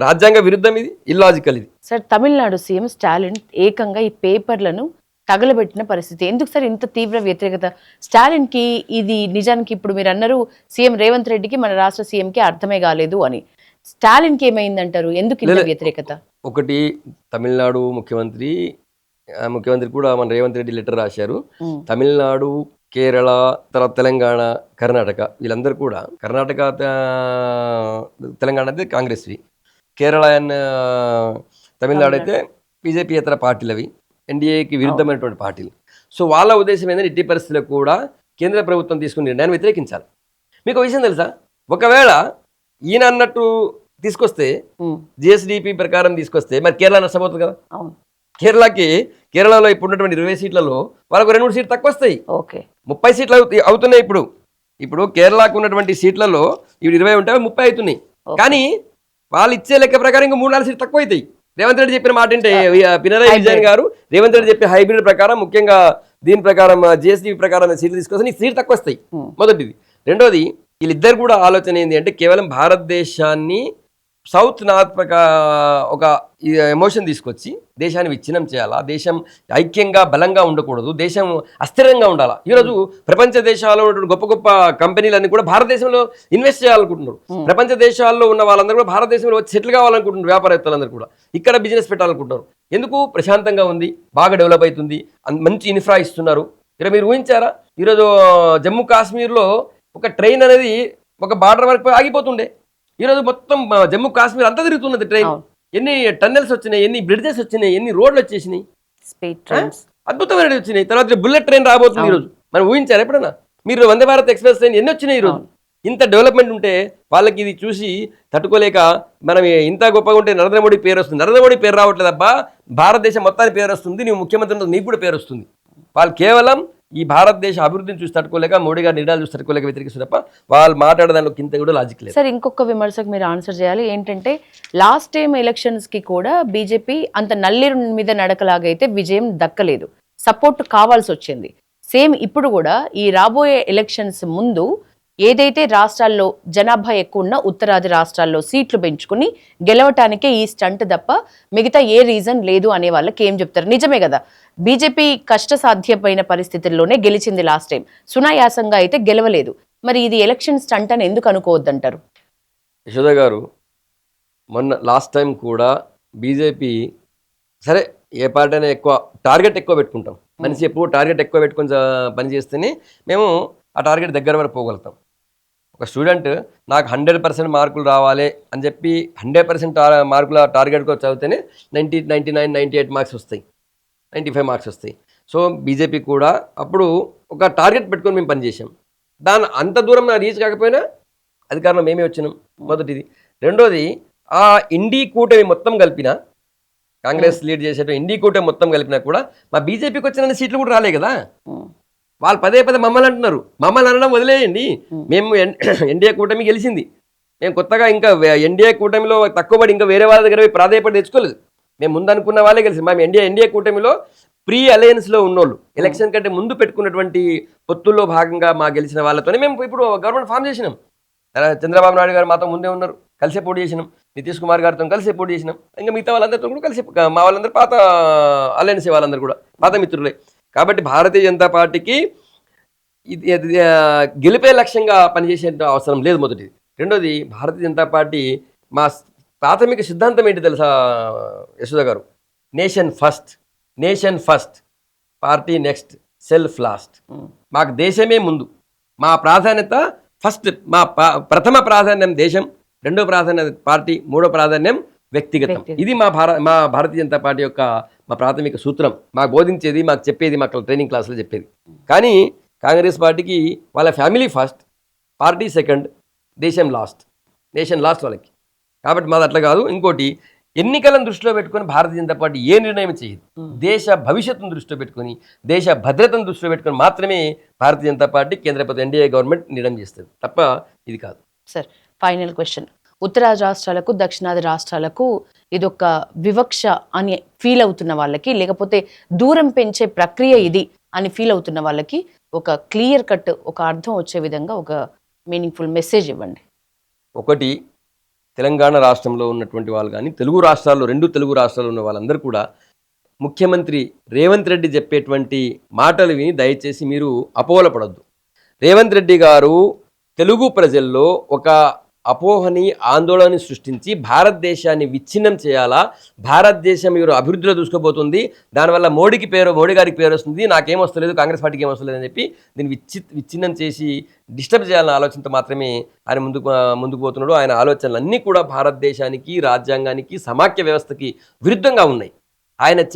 రాజ్యాంగ విరుద్ధం, ఇది ఇల్లాజికల్. ఇది సార్ తమిళనాడు సీఎం స్టాలిన్ ఏకంగా ఈ పేపర్లను తగలబెట్టిన పరిస్థితి. ఎందుకు సార్ ఇంత తీవ్ర వ్యతిరేకత స్టాలిన్ కి? ఇది నిజానికి ఇప్పుడు మీరు అన్నారు సీఎం రేవంత్ రెడ్డికి మన రాష్ట్ర సీఎం కి అర్థమే కాలేదు అని. స్టాలిన్ కి ఏమైందంటారు? ఎందుకు ఇంత వ్యతిరేకత? ఒకటి, తమిళనాడు ముఖ్యమంత్రి కూడా మన రేవంత్ రెడ్డి లెటర్ రాశారు. తమిళనాడు, కేరళ, తర్వాత తెలంగాణ, కర్ణాటక, వీళ్ళందరూ కూడా, కర్ణాటక తెలంగాణ అయితే కాంగ్రెస్వి, కేరళ అండ్ తమిళనాడు అయితే బీజేపీయేతర పార్టీలు, అవి ఎన్డీఏకి విరుద్ధమైనటువంటి పార్టీలు. సో వాళ్ళ ఉద్దేశం ఏంటంటే ఎట్టి పరిస్థితుల్లో కూడా కేంద్ర ప్రభుత్వం తీసుకునే నిర్ణయాన్ని వ్యతిరేకించాలి. మీకు విషయం తెలుసా, ఒకవేళ ఈయన అన్నట్టు తీసుకొస్తే, జిఎస్డిపి ప్రకారం తీసుకొస్తే మరి కేరళ నష్టపోతుంది కదా. కేరళలో ఇప్పుడు ఉన్నటువంటి 20 సీట్లలో వాళ్ళకు 2-3 సీట్లు తక్కువ వస్తాయి. 30 సీట్లు అవుతున్నాయి. ఇప్పుడు కేరళకు ఉన్నటువంటి సీట్లలో ఇప్పుడు 20 ఉంటాయి, 30 అవుతున్నాయి. కానీ వాళ్ళు ఇచ్చే లెక్క ప్రకారం ఇంకా 3-4 సీట్లు తక్కువ అవుతాయి. రేవంత్ రెడ్డి చెప్పిన మాట ఏంటి, పినరాయి విజయన్ గారు రేవంత్ రెడ్డి చెప్పిన హైబ్రిడ్ ప్రకారం, ముఖ్యంగా దీని ప్రకారం జిఎస్డి ప్రకారం సీట్లు తీసుకొస్తే నీకు సీట్లు తక్కువ వస్తాయి. మొదటిది. రెండోది, వీళ్ళిద్దరు కూడా ఆలోచన ఏంటి అంటే కేవలం భారతదేశాన్ని సౌత్ నార్త్ ఒక ఎమోషన్ తీసుకొచ్చి దేశాన్ని విచ్ఛిన్నం చేయాలా, దేశం ఐక్యంగా బలంగా ఉండకూడదు, దేశం అస్థిరంగా ఉండాలా. ఈరోజు ప్రపంచ దేశాల్లో ఉన్నటువంటి గొప్ప గొప్ప కంపెనీలన్నీ కూడా భారతదేశంలో ఇన్వెస్ట్ చేయాలనుకుంటున్నారు. ప్రపంచ దేశాల్లో ఉన్న వాళ్ళందరూ కూడా భారతదేశంలో వచ్చి సెటిల్ కావాలనుకుంటున్నారు. వ్యాపారవేత్తలందరూ కూడా ఇక్కడ బిజినెస్ పెట్టాలనుకుంటున్నారు. ఎందుకు? ప్రశాంతంగా ఉంది, బాగా డెవలప్ అవుతుంది, మంచి ఇన్ఫ్రా ఇస్తున్నారు. ఇక్కడ మీరు ఊహించారా, ఈరోజు జమ్మూ కాశ్మీర్లో ఒక ట్రైన్ అనేది ఒక బార్డర్ వరకు ఆగిపోతుండే, ఈరోజు మొత్తం జమ్మూ కాశ్మీర్ అంతా తిరుగుతున్నది ట్రైన్. ఎన్ని టన్నెల్స్ వచ్చినాయి, ఎన్ని బ్రిడ్జెస్ వచ్చినాయి, ఎన్ని రోడ్లు వచ్చేసినాయి, అద్భుతమైనవి వచ్చినాయి. తర్వాత బుల్లెట్ ట్రైన్ రాబోతుంది ఈరోజు. మనం ఊహించారు ఎప్పుడన్నా? మీరు వందే భారత్ ఎక్స్ప్రెస్ ట్రైన్ ఎన్ని వచ్చినాయి ఈరోజు? ఇంత డెవలప్మెంట్ ఉంటే వాళ్ళకి ఇది చూసి తట్టుకోలేక మనం ఇంత గొప్పగా ఉంటే నరేంద్ర మోడీ పేరు వస్తుంది. నరేంద్ర మోడీ పేరు రావట్లేదు అబ్బా, భారతదేశం మొత్తానికి పేరు వస్తుంది, నీవు ముఖ్యమంత్రి నీకు కూడా పేరు వస్తుంది. వాళ్ళు కేవలం ఈ భారతదేశ అభివృద్ధిని చూసి తట్టుకోలేక, మోడీ గారి నిర్ణయాలు చూసి తట్టుకోలేక వ్యతిరేకిస్తారు తప్ప వాళ్ళు మాట్లాడదానిలో కింద కూడా లాజిక్ లేదు. సార్ ఇంకొక విమర్శకు మీరు ఆన్సర్ చేయాలి. ఏంటంటే లాస్ట్ టైం ఎలక్షన్స్ కి కూడా బీజేపీ అంత నల్లేరు మీద నడకలాగైతే విజయం దక్కలేదు, సపోర్ట్ కావాల్సి వచ్చింది. సేమ్ ఇప్పుడు కూడా ఈ రాబోయే ఎలక్షన్స్ ముందు ఏదైతే రాష్ట్రాల్లో జనాభా ఎక్కువ ఉన్న ఉత్తరాది రాష్ట్రాల్లో సీట్లు పెంచుకుని గెలవటానికే ఈ స్టంట్ తప్ప మిగతా ఏ రీజన్ లేదు అనే వాళ్ళకి ఏం చెప్తారు? నిజమే కదా, బీజేపీ కష్టసాధ్యమైన పరిస్థితుల్లోనే గెలిచింది లాస్ట్ టైం, సునాయాసంగా అయితే గెలవలేదు. మరి ఇది ఎలక్షన్ స్టంట్ అని ఎందుకు అనుకోవద్దంటారు? యశోద గారు, మొన్న లాస్ట్ టైం కూడా బీజేపీ, సరే ఏ పార్టీ అయినా ఎక్కువ టార్గెట్ ఎక్కువ పెట్టుకుంటాం, మనిషి ఎప్పుడు టార్గెట్ ఎక్కువ పెట్టుకొని పని చేస్తేనే మేము ఆ టార్గెట్ దగ్గర వరకు పోగలుగుతాం. ఒక స్టూడెంట్ నాకు 100% మార్కులు రావాలి అని చెప్పి 100% మార్కుల టార్గెట్గా చదివితేనే 90, 99, 98 మార్క్స్ వస్తాయి, 95 మార్క్స్ వస్తాయి. సో బీజేపీ కూడా అప్పుడు ఒక టార్గెట్ పెట్టుకొని మేము పనిచేసాం. దాని అంత దూరం రీచ్ కాకపోయినా అధికారంలో మేమే వచ్చినాం, మొదటిది. రెండోది, ఆ ఇండి కూటమి మొత్తం కలిపిన, కాంగ్రెస్ లీడ్ చేసే ఇండి కూటమి మొత్తం కలిపినా కూడా మా బీజేపీకి వచ్చిన సీట్లు కూడా రాలే కదా. వాళ్ళు పదే మమ్మల్ని అంటున్నారు. మమ్మల్ని అనడం వదిలేయండి, మేము ఎన్డీఏ కూటమి గెలిచింది, మేము కొత్తగా ఇంకా ఎన్డీఏ కూటమిలో తక్కువబడి ఇంకా వేరే వాళ్ళ దగ్గర ప్రాధాన్యపడి తెచ్చుకోలేదు. మేము ముందు అనుకున్న వాళ్ళే గెలిచింది. మేము ఎన్డీఏ కూటమిలో ప్రీ అలయన్స్లో ఉన్నోళ్ళు, ఎలక్షన్ కంటే ముందు పెట్టుకున్నటువంటి పొత్తుల్లో భాగంగా మా గెలిచిన వాళ్ళతోనే మేము ఇప్పుడు గవర్నమెంట్ ఫామ్ చేసినాం. చంద్రబాబు నాయుడు గారు మాతో ముందే ఉన్నారు, కలిసే పోటీ చేసినాం. నితీష్ కుమార్ గారితో కలిసే పోటీ చేసినాం. ఇంకా మిగతా వాళ్ళందరితో కూడా కలిసి, మా వాళ్ళందరూ పాత అలయన్స్ వాళ్ళందరూ కూడా పాత మిత్రులే. కాబట్టి భారతీయ జనతా పార్టీకి గెలిపే లక్ష్యంగా పనిచేసే అవసరం లేదు, మొదటిది. రెండోది, భారతీయ జనతా పార్టీ మా ప్రాథమిక సిద్ధాంతం ఏంటి తెలుసా యశోద గారు? Nation first, party next, self last. మాకు దేశమే ముందు, మా ప్రాధాన్యత ఫస్ట్, మా ప్రథమ ప్రాధాన్యం దేశం, రెండో ప్రాధాన్యత పార్టీ, మూడో ప్రాధాన్యం వ్యక్తిగతం. ఇది మా భారతీయ జనతా పార్టీ యొక్క మా ప్రాథమిక సూత్రం. మాకు బోధించేది, మాకు చెప్పేది, మాకు ట్రైనింగ్ క్లాసులో చెప్పేది. కానీ కాంగ్రెస్ పార్టీకి వాళ్ళ ఫ్యామిలీ ఫస్ట్, పార్టీ సెకండ్, దేశం లాస్ట్, నేషన్ లాస్ట్ వాళ్ళకి. కాబట్టి మాది అట్లా కాదు. ఇంకోటి, ఎన్నికలను దృష్టిలో పెట్టుకొని భారతీయ జనతా పార్టీ ఏ నిర్ణయం చేయదు. దేశ భవిష్యత్తును దృష్టిలో పెట్టుకొని, దేశ భద్రతను దృష్టిలో పెట్టుకొని మాత్రమే భారతీయ జనతా పార్టీ కేంద్ర ప్రభుత్వం ఎన్డీఏ గవర్నమెంట్ నిర్ణయం చేస్తుంది తప్ప ఇది కాదు. సార్ ఫైనల్ క్వశ్చన్, ఉత్తరాది రాష్ట్రాలకు దక్షిణాది రాష్ట్రాలకు ఇదొక వివక్ష అని ఫీల్ అవుతున్న వాళ్ళకి, లేకపోతే దూరం పెంచే ప్రక్రియ ఇది అని ఫీల్ అవుతున్న వాళ్ళకి ఒక క్లియర్ కట్, ఒక అర్థం వచ్చే విధంగా ఒక మీనింగ్ఫుల్ మెసేజ్ ఇవ్వండి. ఒకటి, తెలంగాణ రాష్ట్రంలో ఉన్నటువంటి వాళ్ళు కానీ తెలుగు రాష్ట్రాల్లో, 2 తెలుగు రాష్ట్రాల్లో ఉన్న వాళ్ళందరూ కూడా ముఖ్యమంత్రి రేవంత్ రెడ్డి చెప్పేటువంటి మాటలు విని దయచేసి మీరు అపోహలపడొద్దు. రేవంత్ రెడ్డి గారు తెలుగు ప్రజల్లో ఒక అపోహని, ఆందోళనని సృష్టించి భారతదేశాన్ని విచ్ఛిన్నం చేయాలా, భారతదేశం మీరు అభివృద్ధిలో దూసుకుపోతుంది, దానివల్ల మోడీ గారికి పేరు వస్తుంది, నాకేం వస్తలేదు, కాంగ్రెస్ పార్టీకి ఏం వస్తలేదు అని చెప్పి దీన్ని విచ్ఛిన్నం చేసి డిస్టర్బ్ చేయాలన్న ఆలోచనతో మాత్రమే ఆయన ముందుకు పోతున్నాడు. ఆయన ఆలోచనలు అన్నీ కూడా భారతదేశానికి, రాజ్యాంగానికి, సమాఖ్య వ్యవస్థకి విరుద్ధంగా ఉన్నాయి. ఆయన